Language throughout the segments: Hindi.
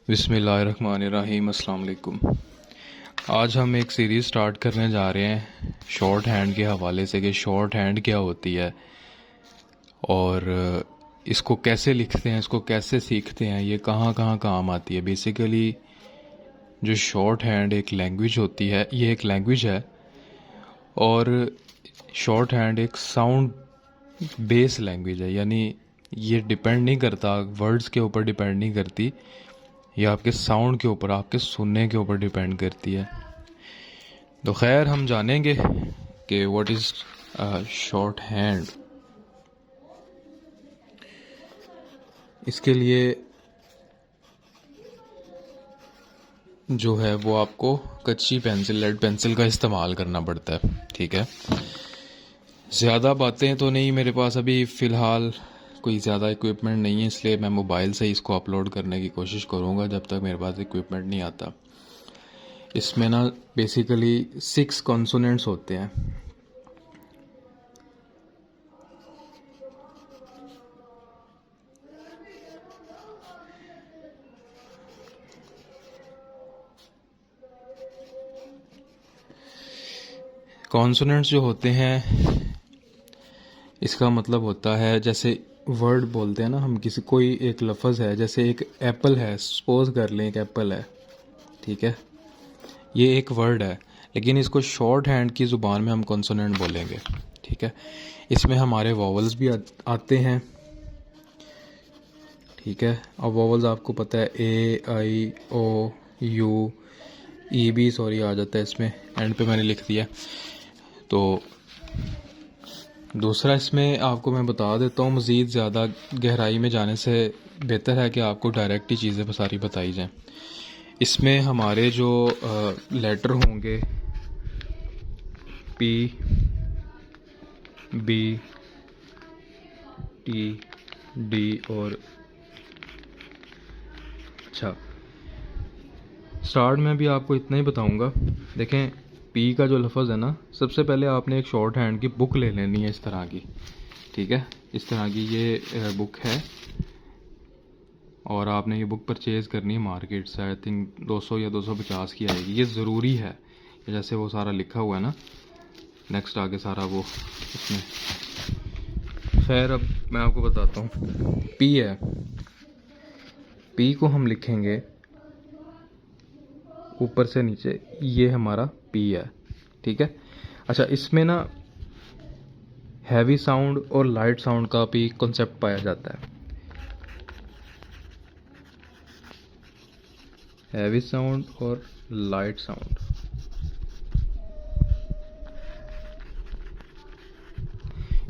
बिस्मिल्लाहिर्रहमानिर्रहीम। अस्सलाम वालेकुम। आज हम एक सीरीज़ स्टार्ट करने जा रहे हैं शॉर्ट हैंड के हवाले से कि शॉर्ट हैंड क्या होती है और इसको कैसे लिखते हैं, इसको कैसे सीखते हैं, ये कहाँ कहाँ काम आती है। बेसिकली जो शॉर्ट हैंड एक लैंग्वेज होती है, ये एक लैंग्वेज है और शॉर्ट हैंड एक साउंड बेस लैंग्वेज है। यानी ये डिपेंड नहीं करता, वर्ड्स के ऊपर डिपेंड नहीं करती, ये आपके साउंड के ऊपर, आपके सुनने के ऊपर डिपेंड करती है। तो खैर हम जानेंगे कि व्हाट इज़ शॉर्ट हैंड। इसके लिए जो है वो आपको कच्ची पेंसिल, लेड पेंसिल का इस्तेमाल करना पड़ता है। ठीक है, ज़्यादा बातें तो नहीं, मेरे पास अभी फ़िलहाल कोई ज़्यादा इक्विपमेंट नहीं है, इसलिए मैं मोबाइल से इसको अपलोड करने की कोशिश करूँगा जब तक मेरे पास इक्विपमेंट नहीं आता। इसमें ना बेसिकली 6 कॉन्सोनेंट्स होते हैं। कॉन्सोनेंट्स जो होते हैं, इसका मतलब होता है जैसे वर्ड बोलते हैं ना हम, किसी कोई एक लफ्ज़ है, जैसे एक एप्पल है, सपोज कर लें एक एप्पल है। ठीक है, ये एक वर्ड है, लेकिन इसको शॉर्ट हैंड की ज़ुबान में हम कॉन्सोनेंट बोलेंगे। ठीक है, इसमें हमारे वॉवल्स भी आते हैं। ठीक है, अब वॉवल्स आपको पता है ए आई ओ यू ई भी सॉरी आ जाता है इसमें, एंड पे मैंने लिख दिया। तो दूसरा इसमें आपको मैं बता देता हूँ, मज़ीद ज़्यादा गहराई में जाने से बेहतर है कि आपको डायरेक्ट ही चीज़ें सारी बताई जाएँ। इसमें हमारे जो लेटर होंगे पी बी टी डी और अच्छा, स्टार्ट में भी आपको इतना ही बताऊंगा। देखें, पी का जो लफ्ज़ है ना, सबसे पहले आपने एक शॉर्ट हैंड की बुक ले लेनी है इस तरह की। ठीक है, इस तरह की ये बुक है और आपने ये बुक परचेज़ करनी है मार्केट से। आई थिंक 200 या 250 की आएगी। ये ज़रूरी है, जैसे वो सारा लिखा हुआ है ना, नेक्स्ट आगे सारा वो इसमें। खैर अब मैं आपको बताता हूँ। पी है, पी को हम लिखेंगे ऊपर से नीचे, ये हमारा पी है। ठीक है, अच्छा, इसमें ना हैवी साउंड और लाइट साउंड का भी कॉन्सेप्ट पाया जाता है। हैवी साउंड और लाइट साउंड।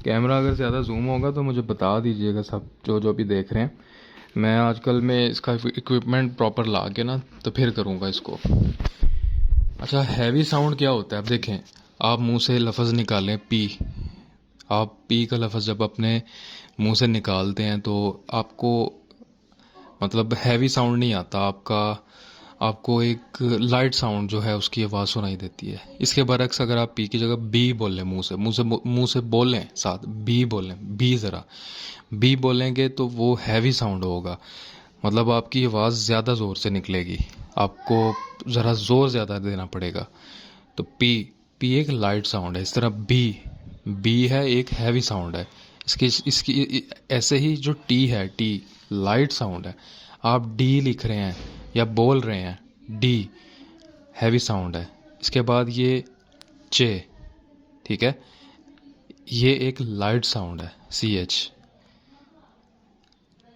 कैमरा अगर ज़्यादा जूम होगा तो मुझे बता दीजिएगा, सब जो भी देख रहे हैं। मैं आजकल में इसका इक्विपमेंट प्रॉपर ला के ना तो फिर करूँगा इसको। अच्छा, हैवी साउंड क्या होता है? अब देखें, आप मुंह से लफ्ज़ निकालें पी, आप पी का लफ्ज़ जब अपने मुंह से निकालते हैं तो आपको मतलब हैवी साउंड नहीं आता आपका, आपको एक लाइट साउंड जो है उसकी आवाज़ सुनाई देती है। इसके बरक्स अगर आप पी की जगह बी बोल लें, मुंह से बोलें, साथ बी बोलें, बी ज़रा बी बोलेंगे तो वो हैवी साउंड होगा, मतलब आपकी आवाज़ ज़्यादा ज़ोर से निकलेगी, आपको ज़रा ज़ोर ज़्यादा देना पड़ेगा। तो पी, पी एक लाइट साउंड है। इस तरह बी, बी है एक हैवी साउंड है। इसकी ऐसे ही जो टी है, टी लाइट साउंड है। आप डी लिख रहे हैं या बोल रहे हैं, डी हैवी साउंड है। इसके बाद ये चे, ठीक है, ये एक लाइट साउंड है, सी एच।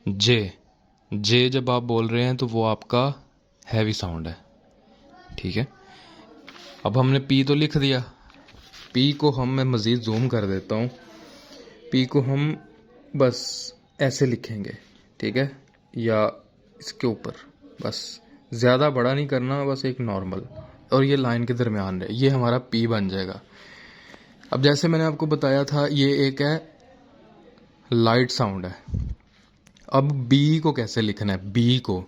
जे, जे जब आप बोल रहे हैं तो वो आपका हैवी साउंड है। ठीक है, अब हमने पी तो लिख दिया, पी को मैं मज़ीद जूम कर देता हूँ। पी को हम बस ऐसे लिखेंगे, ठीक है, या इसके ऊपर, बस ज़्यादा बड़ा नहीं करना, बस एक नॉर्मल, और ये लाइन के दरमियान रहे, ये हमारा पी बन जाएगा। अब जैसे मैंने आपको बताया था, ये एक है लाइट साउंड है। अब बी को कैसे लिखना है? बी को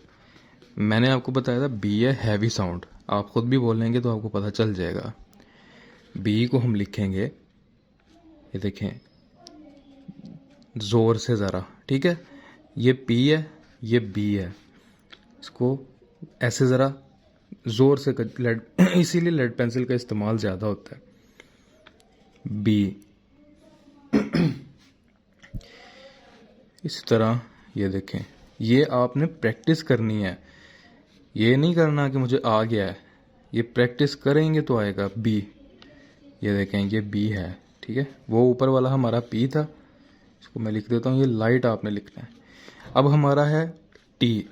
मैंने आपको बताया था, बी है हैवी साउंड, आप खुद भी बोलेंगे तो आपको पता चल जाएगा। बी को हम लिखेंगे, ये देखें ज़ोर से ज़रा, ठीक है, ये पी है, ये बी है, इसको ऐसे ज़रा ज़ोर से लेड इसीलिए लेड पेंसिल का इस्तेमाल ज़्यादा होता है। बी। इस तरह ये देखें, ये आपने प्रैक्टिस करनी है, ये नहीं करना कि मुझे आ गया है, ये प्रैक्टिस करेंगे तो आएगा। बी, ये देखें ये बी है, ठीक है। वो ऊपर वाला हमारा पी था, इसको मैं लिख देता हूँ, ये लाइट आपने लिखना है। अब हमारा है टी।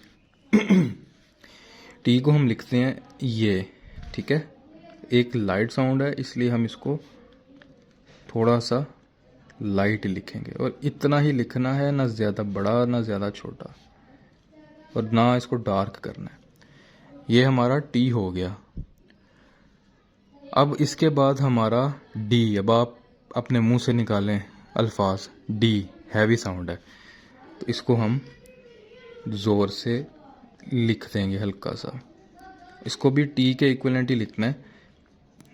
टी को हम लिखते हैं ये, ठीक है। एक लाइट साउंड है इसलिए हम इसको थोड़ा सा लाइट लिखेंगे, और इतना ही लिखना है, ना ज़्यादा बड़ा ना ज़्यादा छोटा, और ना इसको डार्क करना है। ये हमारा टी हो गया। अब इसके बाद हमारा डी। अब आप अपने मुंह से निकालें अल्फाज। डी हैवी साउंड है, तो इसको हम ज़ोर से लिख देंगे हल्का सा। इसको भी टी के इक्विवेलेंट ही लिखना है,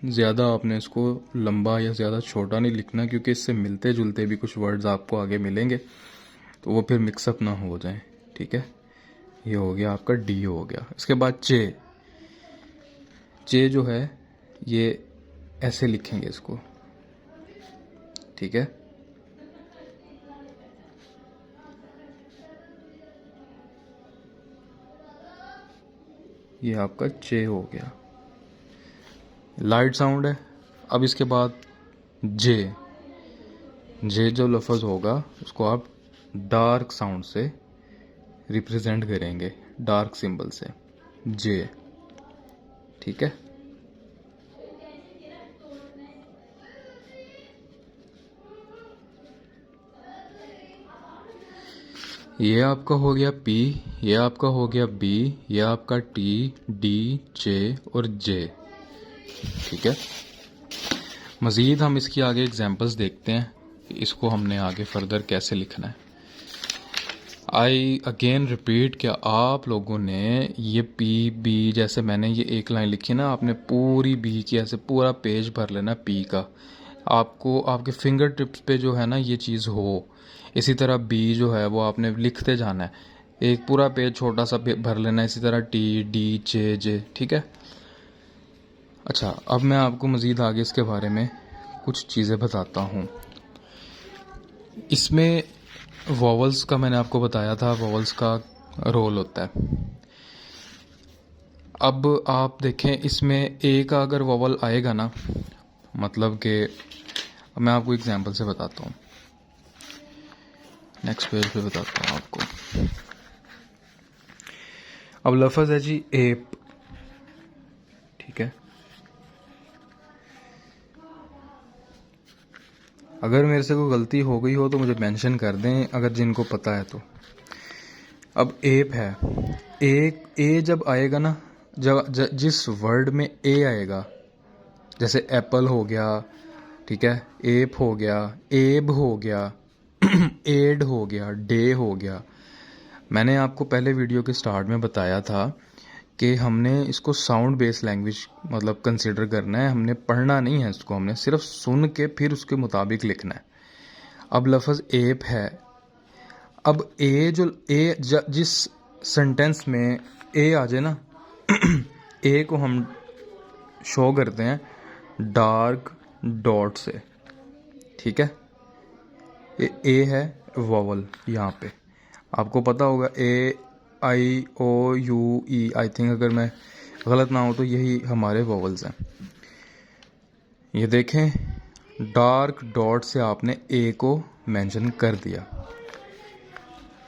ज़्यादा आपने इसको लंबा या ज़्यादा छोटा नहीं लिखना, क्योंकि इससे मिलते जुलते भी कुछ वर्ड्स आपको आगे मिलेंगे, तो वो फिर मिक्सअप ना हो जाए, ठीक है। ये हो गया आपका डी हो गया। इसके बाद चे। चे जो है ये ऐसे लिखेंगे इसको, ठीक है। ये आपका चे हो गया, लाइट साउंड है। अब इसके बाद जे। जे जो लफ्ज़ होगा उसको आप डार्क साउंड से रिप्रेजेंट करेंगे, डार्क सिंबल से, जे, ठीक है। ये आपका हो गया पी, ये आपका हो गया बी, ये आपका टी, डी, जे और जे, ठीक है। मज़ीद हम इसकी आगे एग्जांपल्स देखते हैं कि इसको हमने आगे फर्दर कैसे लिखना है। आई अगेन रिपीट, क्या आप लोगों ने ये पी बी, जैसे मैंने ये एक लाइन लिखी ना, आपने पूरी बी की ऐसे पूरा पेज भर लेना पी का। आपको आपके फिंगर टिप्स पे जो है ना ये चीज़ हो, इसी तरह बी जो है वो आपने लिखते जाना है, एक पूरा पेज छोटा सा भर लेना है, इसी तरह टी, डी, जे, जे, ठीक है। अच्छा, अब मैं आपको मज़ीद आगे इसके बारे में कुछ चीज़ें बताता हूँ। इसमें वॉवल्स का मैंने आपको बताया था, वॉवल्स का रोल होता है। अब आप देखें इसमें ए का अगर वॉवल आएगा ना, मतलब कि मैं आपको एग्जांपल से बताता हूँ, नेक्स्ट पेज पे बताता हूँ आपको। अब लफ्ज़ है जी एप, ठीक है। अगर मेरे से कोई गलती हो गई हो तो मुझे मेंशन कर दें, अगर जिनको पता है तो। अब एप है, ए जब आएगा ना, जब जिस वर्ड में ए आएगा, जैसे एप्पल हो गया, ठीक है, एप हो गया, एब हो गया, एड हो गया, डे हो गया। मैंने आपको पहले वीडियो के स्टार्ट में बताया था कि हमने इसको साउंड बेस्ड लैंग्वेज मतलब कंसिडर करना है, हमने पढ़ना नहीं है इसको, हमने सिर्फ सुन के फिर उसके मुताबिक लिखना है। अब लफ्ज़ एप है, अब ए जो जिस सेंटेंस में ए आ जाए ना, ए को हम शो करते हैं डार्क डॉट से, ठीक है। ये ए है वॉवल, यहाँ पे आपको पता होगा ए आई ओ यू ई, आई थिंक, अगर मैं गलत ना हो तो यही हमारे वॉवल्स हैं। ये देखें, डार्क डॉट से आपने ए को मेंशन कर दिया।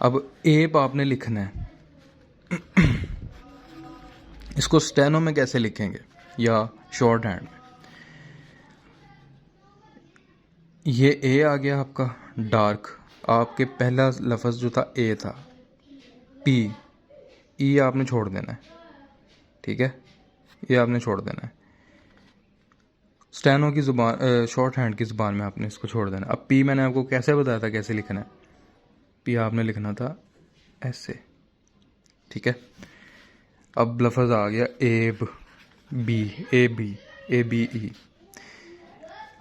अब एप आपने लिखना है, इसको स्टेनो में कैसे लिखेंगे या शॉर्ट हैंड में। ये ए आ गया आपका डार्क, आपके पहला लफ्ज़ जो था ए था, पी, ई आपने छोड़ देना है, ठीक है, ये आपने छोड़ देना है। स्टेनो की ज़ुबान, शॉर्ट हैंड की ज़ुबान में आपने इसको छोड़ देना। अब पी मैंने आपको कैसे बताया था कैसे लिखना है, पी आपने लिखना था ऐसे, ठीक है। अब लफ्ज़ आ गया एब, B, A B, A B E.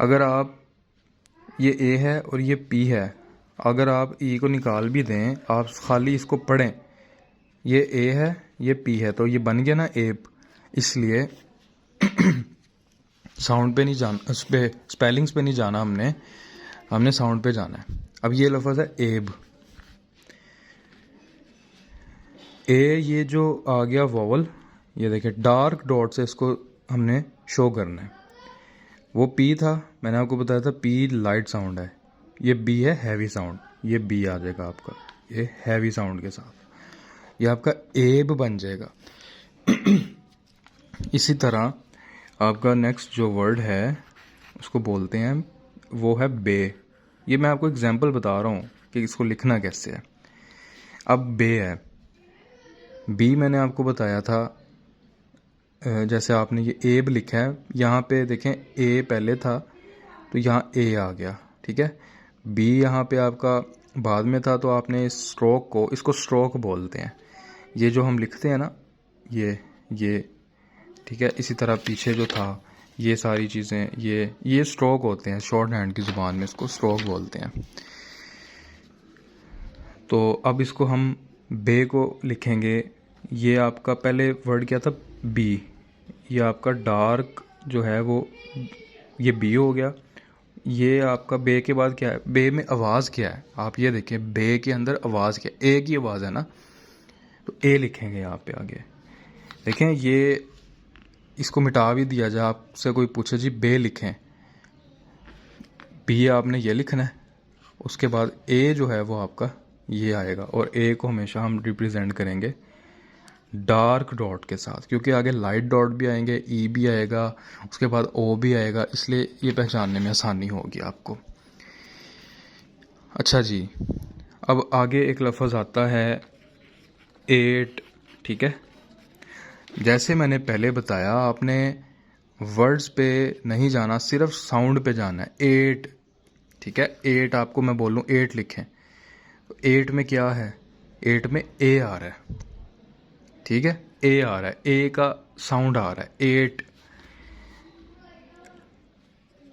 अगर आप ये ए है और ये पी है, अगर आप ई को निकाल भी दें, आप खाली इसको पढ़ें ये ए है, ये पी है, तो ये बन गया ना एब। इसलिए साउंड पे नहीं जाना, उस पे स्पेलिंग्स पे नहीं जाना हमने साउंड पे जाना है। अब ये लफ्ज़ है एब। ए ये जो आ गया वॉवल, ये देखिए डार्क डॉट से इसको हमने शो करना है। वो पी था, मैंने आपको बताया था पी लाइट साउंड है, ये बी है हैवी साउंड, ये बी आ जाएगा आपका ये हैवी साउंड के साथ, ये आपका एब बन जाएगा। इसी तरह आपका नेक्स्ट जो वर्ड है उसको बोलते हैं, वो है बे। ये मैं आपको एग्जांपल बता रहा हूँ कि इसको लिखना कैसे है। अब बे है, बी मैंने आपको बताया था, जैसे आपने ये एब लिखा है, यहाँ पे देखें ए पहले था तो यहाँ ए आ गया, ठीक है। बी यहाँ पे आपका बाद में था, तो आपने इस स्ट्रोक को, इसको स्ट्रोक बोलते हैं। ये जो हम लिखते हैं ना, ये ठीक है। इसी तरह पीछे जो था ये सारी चीज़ें, ये स्ट्रोक होते हैं, शॉर्ट हैंड की ज़ुबान में इसको स्ट्रोक बोलते हैं। तो अब इसको हम बे को लिखेंगे। ये आपका पहले वर्ड क्या था, बी, ये आपका डार्क जो है वो ये बी हो गया। ये आपका बे के बाद क्या है, बे में आवाज़ क्या है, आप ये देखें बे के अंदर आवाज़ क्या है, ए की आवाज़ है ना, तो ए लिखेंगे यहाँ पे आगे। देखें ये इसको मिटा भी दिया जाए, आपसे कोई पूछे जी बे लिखें, बी आपने ये लिखना है, उसके बाद ए जो है वो आपका ये आएगा, और ए को हमेशा हम रिप्रेजेंट करेंगे डार्क डॉट के साथ, क्योंकि आगे लाइट डॉट भी आएंगे, ई भी आएगा, उसके बाद ओ भी आएगा, इसलिए ये पहचानने में आसानी होगी आपको। अच्छा जी, अब आगे एक लफ्ज़ आता है एट, ठीक है। जैसे मैंने पहले बताया, आपने वर्ड्स पे नहीं जाना, सिर्फ साउंड पे जाना है। एट, ठीक है। एट आपको मैं बोलूँ एट लिखें, तो एट में क्या है, एट में ए आ रहा है, ठीक है, ए आ रहा है, ए का साउंड आ रहा है, एट।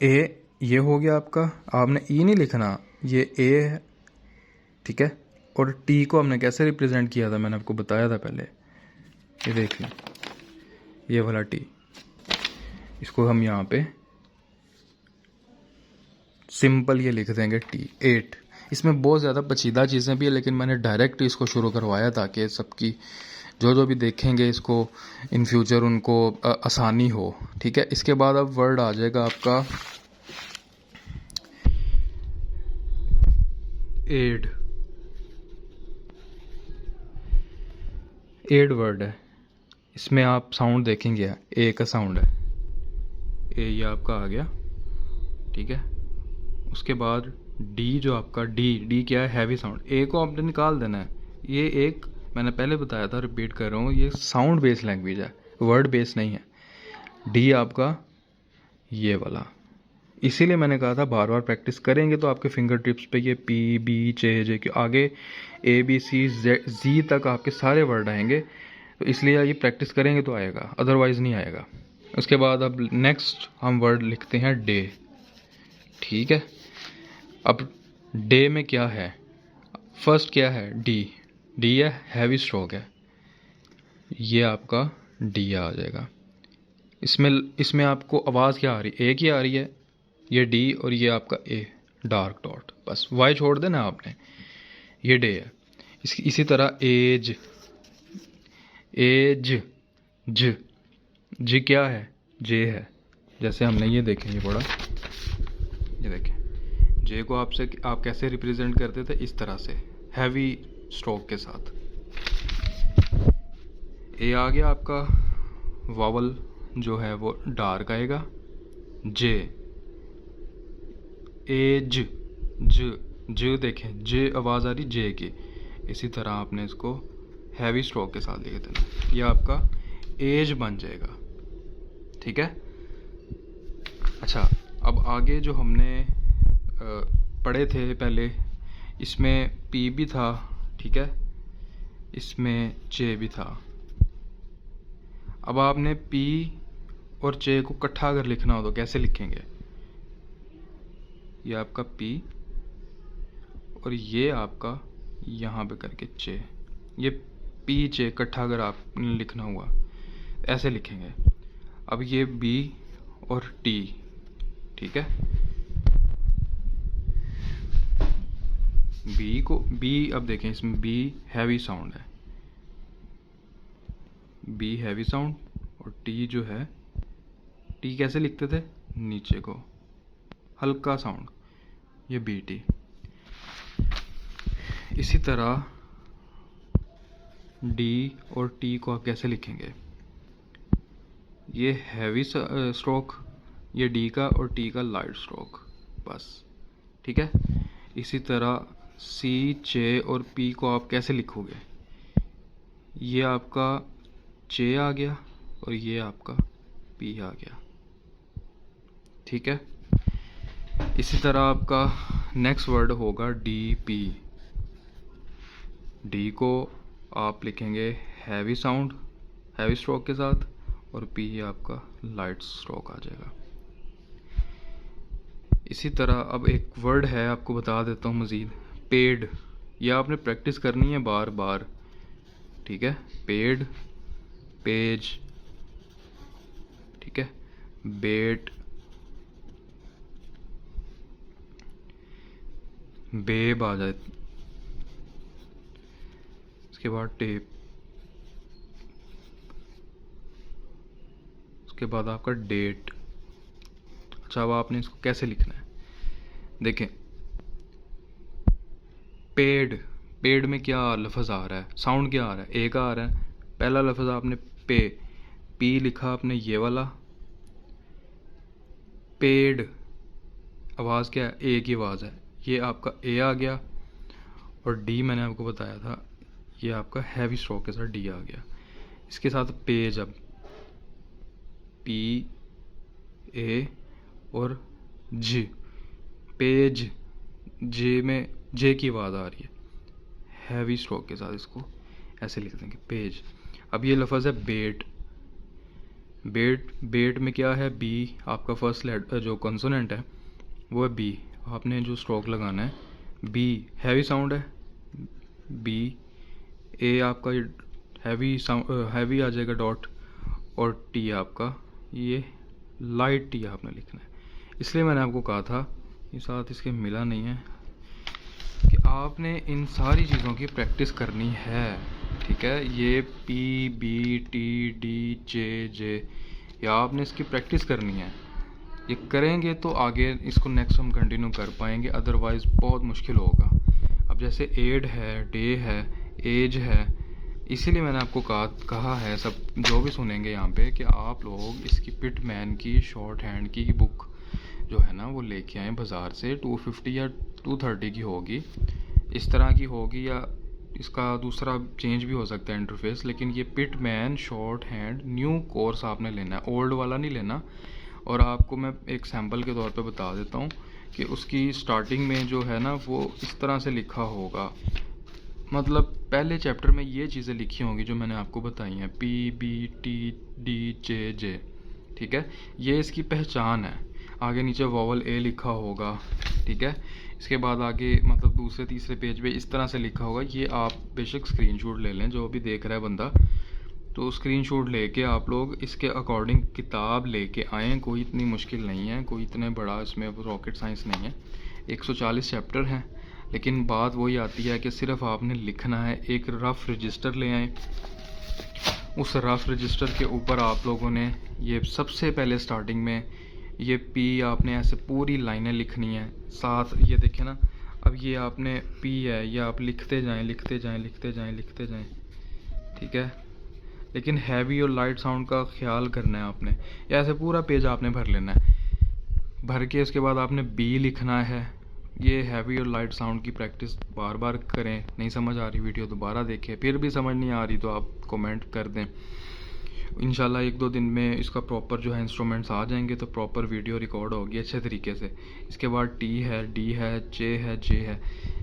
ए ये हो गया आपका, आपने ई नहीं लिखना, ये ए है, ठीक है। और टी को हमने कैसे रिप्रेजेंट किया था, मैंने आपको बताया था पहले, ये देख लें, ये वाला टी, इसको हम यहाँ पे सिंपल ये लिख देंगे टी, एट। इसमें बहुत ज़्यादा पेचीदा चीज़ें भी है, लेकिन मैंने डायरेक्ट इसको शुरू करवाया ताकि सबकी जो भी देखेंगे इसको इन फ्यूचर उनको आसानी हो, ठीक है। इसके बाद अब वर्ड आ जाएगा आपका एड। एड वर्ड है, इसमें आप साउंड देखेंगे, ए का साउंड है, ए ये आपका आ गया, ठीक है। उसके बाद डी जो आपका डी क्या है, हैवी साउंड, ए को आपने निकाल देना है। ये एक मैंने पहले बताया था, रिपीट कर रहा हूँ, ये साउंड बेस्ड लैंग्वेज है, वर्ड बेस्ड नहीं है। डी आपका ये वाला, इसीलिए मैंने कहा था बार बार प्रैक्टिस करेंगे तो आपके फिंगर टिप्स पे ये पी बी जे के आगे ए बी सी जी तक आपके सारे वर्ड आएंगे, तो इसलिए ये प्रैक्टिस करेंगे तो आएगा, अदरवाइज़ नहीं आएगा। उसके बाद अब नेक्स्ट हम वर्ड लिखते हैं डे, ठीक है। अब डे में क्या है, फर्स्ट क्या है, डी है, हैवी स्ट्रोक है, ये आपका डी आ जाएगा। इसमें आपको आवाज़ क्या आ रही है, ए की आ रही है, ये डी और ये आपका ए डार्क डॉट, बस वाई छोड़ देना आपने, ये डे है। इसी तरह एज, जी क्या है, जे है, जैसे हमने ये देखें, ये बड़ा, ये देखें जे को आप कैसे रिप्रेजेंट करते थे, इस तरह से हैवी स्ट्रोक के साथ। ए आ गया आपका वावल जो है वो डार्क आएगा, जे एज, ज देखें, जे आवाज़ आ रही जे की, इसी तरह आपने इसको हैवी स्ट्रोक के साथ लिख देना, यह आपका एज बन जाएगा, ठीक है। अच्छा, अब आगे जो हमने पढ़े थे पहले, इसमें पी भी था, ठीक है, इसमें चे भी था। अब आपने पी और चे को इकट्ठा अगर लिखना हो तो कैसे लिखेंगे, ये आपका पी और ये आपका यहाँ पे करके चे, ये पी जे इकट्ठा अगर आपने लिखना हुआ ऐसे लिखेंगे। अब ये बी और टी, ठीक है, बी को बी, अब देखें इसमें बी हैवी साउंड है, बी हैवी साउंड, और टी जो है, टी कैसे लिखते थे, नीचे को हल्का साउंड, ये बी टी। इसी तरह डी और टी को आप कैसे लिखेंगे, ये हैवी स्ट्रोक, ये डी का, और टी का लाइट स्ट्रोक, बस, ठीक है। इसी तरह सी, जे और पी को आप कैसे लिखोगे, ये आपका जे आ गया और ये आपका पी आ गया, ठीक है। इसी तरह आपका नेक्स्ट वर्ड होगा डी पी। डी को आप लिखेंगे हैवी साउंड, हैवी स्ट्रोक के साथ, और पी आपका लाइट स्ट्रोक आ जाएगा। इसी तरह अब एक वर्ड है, आपको बता देता हूँ मज़ीद, पेड। यह आपने प्रैक्टिस करनी है बार बार, ठीक है। पेड, पेज, ठीक है, बेट, बेब आ जाए, उसके बाद टेप, उसके बाद आपका डेट। अच्छा, अब आपने इसको कैसे लिखना है, देखें, पेड, पेड में क्या लफ्ज़ आ रहा है, साउंड क्या आ रहा है, ए का आ रहा है। पहला लफ्ज़ आपने पे, पी लिखा आपने ये वाला, पेड, आवाज़ क्या है, ए की आवाज़ है, ये आपका ए आ गया। और डी मैंने आपको बताया था, ये आपका हैवी स्ट्रोक के साथ डी आ गया। इसके साथ पेज, अब पी ए और जी, पेज, जे में जे की आवाज़ आ रही है, हैवी स्ट्रोक के साथ इसको ऐसे लिख देंगे, पेज। अब ये लफ्ज़ है बेट, बेट, बेट में क्या है, बी, आपका फर्स्ट लेटर जो कॉन्सोनेंट है वो है बी, आपने जो स्ट्रोक लगाना है, बी हैवी साउंड है, बी, ए आपका हैवी साउंड, हैवी आ जाएगा डॉट, और टी आपका ये लाइट टी आपने लिखना है। इसलिए मैंने आपको कहा था, ये साथ इसके मिला नहीं है, कि आपने इन सारी चीज़ों की प्रैक्टिस करनी है, ठीक है। ये पी, बी, टी, डी, जे, जे, या आपने इसकी प्रैक्टिस करनी है। ये करेंगे तो आगे इसको नेक्स्ट हम कंटिन्यू कर पाएंगे, अदरवाइज़ बहुत मुश्किल होगा। अब जैसे एड है, डे है, एज है, इसीलिए मैंने आपको कहा है, सब जो भी सुनेंगे यहाँ पे, कि आप लोग इसकी पिटमैन की शॉर्ट हैंड की बुक जो है ना वो लेके आएँ बाज़ार से। 250 या 230 की होगी, इस तरह की होगी, या इसका दूसरा चेंज भी हो सकता है इंटरफेस, लेकिन ये Pitman short hand new course आपने लेना है, ओल्ड वाला नहीं लेना। और आपको मैं एक सैम्पल के तौर पे बता देता हूँ कि उसकी स्टार्टिंग में जो है ना वो इस तरह से लिखा होगा, मतलब पहले चैप्टर में ये चीज़ें लिखी होंगी जो मैंने आपको बताई हैं, पी, बी, टी, डी, जे, जे, ठीक है। ये इसकी पहचान है। आगे नीचे वॉवल ए लिखा होगा, ठीक है। इसके बाद आगे मतलब दूसरे तीसरे पेज पे इस तरह से लिखा होगा। ये आप बेशक स्क्रीनशॉट ले लें, जो भी देख रहा है बंदा, तो स्क्रीनशॉट लेके आप लोग इसके अकॉर्डिंग किताब लेके आएँ। कोई इतनी मुश्किल नहीं है, कोई इतने बड़ा इसमें रॉकेट साइंस नहीं है। 140 चैप्टर हैं, लेकिन बात वही आती है कि सिर्फ आपने लिखना है। एक रफ़ रजिस्टर ले आएँ, उस रफ़ रजिस्टर के ऊपर आप लोगों ने ये सबसे पहले स्टार्टिंग में ये पी आपने ऐसे पूरी लाइनें लिखनी है। साथ ये देखें ना, अब ये आपने पी है, ये आप लिखते जाएं लिखते जाएं लिखते जाएं लिखते जाएं, ठीक है। लेकिन हैवी और लाइट साउंड का ख्याल करना है आपने। या ऐसे पूरा पेज आपने भर लेना है, भर के उसके बाद आपने बी लिखना है। ये हैवी और लाइट साउंड की प्रैक्टिस बार बार करें। नहीं समझ आ रही वीडियो दोबारा देखें, फिर भी समझ नहीं आ रही तो आप कमेंट कर दें। इंशाल्लाह 1-2 दिन में इसका प्रॉपर जो है इंस्ट्रूमेंट्स आ जाएंगे, तो प्रॉपर वीडियो रिकॉर्ड होगी अच्छे तरीके से। इसके बाद टी है, डी है, जे है,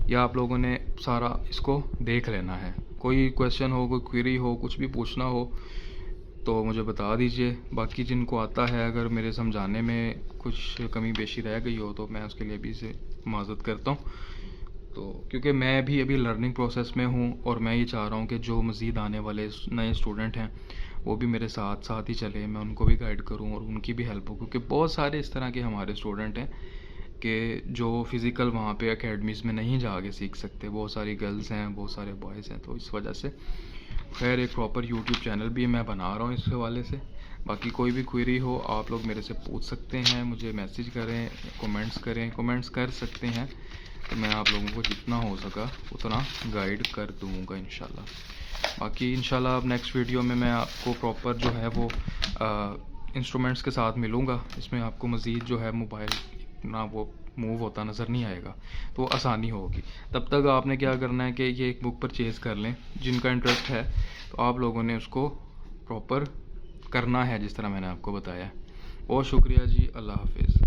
या आप लोगों ने सारा इसको देख लेना है। कोई क्वेश्चन हो, कोई क्वेरी हो, कुछ भी पूछना हो तो मुझे बता दीजिए। बाकी जिनको आता है, अगर मेरे समझाने में कुछ कमी बेशी रह गई हो तो मैं उसके लिए भी से माज़रत करता हूँ। तो क्योंकि मैं भी अभी लर्निंग प्रोसेस में हूँ और मैं ये चाह रहा हूँ कि जो मज़ीद आने वाले नए स्टूडेंट हैं वो भी मेरे साथ साथ ही चले, मैं उनको भी गाइड करूँ और उनकी भी हेल्प हो, क्योंकि बहुत सारे इस तरह के हमारे स्टूडेंट हैं कि जो फ़िज़िकल वहाँ पे एकेडमीज़ में नहीं जाके सीख सकते। बहुत सारी गर्ल्स हैं, बहुत सारे बॉयज़ हैं, तो इस वजह से खैर एक प्रॉपर यूट्यूब चैनल भी मैं बना रहा हूँ इस हवाले से। बाकी कोई भी क्वेरी हो आप लोग मेरे से पूछ सकते हैं, मुझे मैसेज करें, कमेंट्स कर सकते हैं, तो मैं आप लोगों को जितना हो सका उतना गाइड कर दूँगा इंशाल्लाह। बाकी इंशाल्लाह अब नेक्स्ट वीडियो में मैं आपको प्रॉपर जो है वो इंस्ट्रूमेंट्स के साथ मिलूँगा। इसमें आपको मज़ीद जो है मोबाइल ना वो मूव होता नज़र नहीं आएगा, तो आसानी होगी। तब तक आपने क्या करना है कि ये एक बुक परचेज़ कर लें, जिनका इंटरेस्ट है तो आप लोगों ने उसको प्रॉपर करना है जिस तरह मैंने आपको बताया। बहुत शुक्रिया जी, अल्लाह हाफिज़।